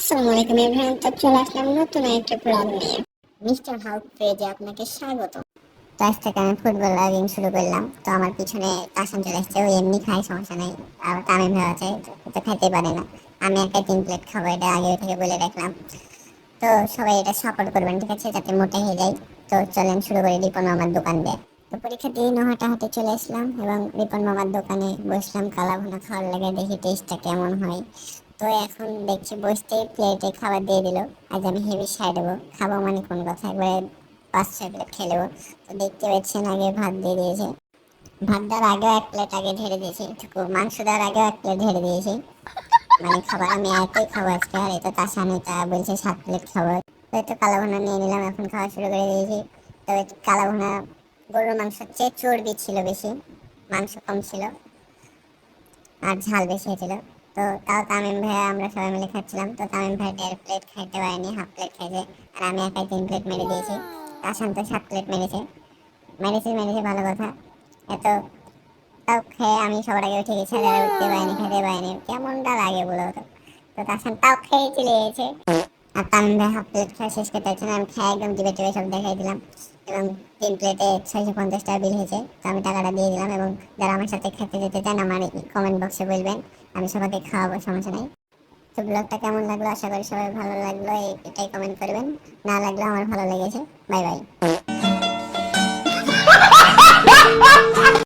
আসসালামু আলাইকুম এভরিওয়ান, তো চলে আসলাম নতুন একটা ব্লগ নিয়ে। মিস্টার হাউক পেজে আপনাকে স্বাগত। তো আজ থেকে আমি ফুটবল গেম শুরু করলাম। তো আমার পিছনে তাসান চলে আসছে, ও এমনি খায়, সমস্যা নাই। আর তামিম ভাই আছে, তো খাইতে পারে না। আমি একটা 3 প্লেট খাবো, এটা আগে থেকে বলে রাখলাম। তো সবাই এটা সাপোর্ট করবেন, ঠিক আছে, যাতে মোটা হয়ে যায়। তো চলেন শুরু করি রিপন মামার দোকান দিয়ে। তো পরীক্ষা দিয়ে হাঁটাহাঁটি চলে আসলাম এবং রিপন মামার দোকানে বসলাম কালা ভুনা খাওয়ার লাগে, দেখি টেস্টটা কেমন হয়। তো এখন দেখছি বসতেই প্লেটে খাবার দিয়ে দিল। আজ আমি হেভি সাই দেবো, খাবো মানে কোন কথা, একবারে 5-6 প্লেট খেয়ে নেবো। তো দেখতে পাচ্ছেন আগে ভাত দিয়ে দিয়েছে, ভাত দেওয়ার আগেও 1 প্লেট আগে ঢেলে দিয়েছে, মাংস দেওয়ার আগেও 1 প্লেট ঢেলে দিয়েছে। মানে খাবার আমি এতই খাবো আজকে। আর এটা তার সামনে তা বলছে 7 প্লেট খাবো। তো একটু কালা ভুনা নিয়ে নিলাম, এখন খাওয়া শুরু করে দিয়েছি। তবে কালা ভুনা গরুর মাংসের চেয়ে চর্বি ছিল বেশি, মাংস কম ছিল আর ঝাল বেশি হয়েছিল। তো তাও তামিম ভাইয়া আমরা সবাই মিলে খাচ্ছিলাম। তো তামিম ভাই 1.5 প্লেট খাইতে পারেনি, হাফ প্লেট খাইছে। আর আমি একাই 3 প্লেট মেরে দিয়েছি। আসান তো 7 প্লেট মেরেছে। মেরেছে ভালো কথা। এত তাও খেয়ে আমি সবার আগে উঠে গেছি, যারা উঠতে পারেনি, খেতে পারেনি, কেমনটা লাগে বলো তো। তো তাসান তাও খেয়ে চলে গেছে। আর তামিম ভাই হাফ প্লেট খাওয়া শেষ করতে পারছে না, আমি খেয়ে একদম টিপে টিপে সব দেখাই দিলাম। এবং 3 প্লেটে 650 টাকা বিল হয়েছে। তো আমি টাকাটা দিয়ে দিলাম, এবং যারা আমার সাথে খেতে যেতে চান আমার কমেন্ট বক্সে বলবেন, আমি সবাইকে খাওয়াবো, সমস্যা নেই। তো ব্লগটা কেমন লাগলো, আশা করি সবাই ভালো লাগলো, এটাই কমেন্ট করবেন। না লাগলে আমার ভালো লেগেছে। Bye bye.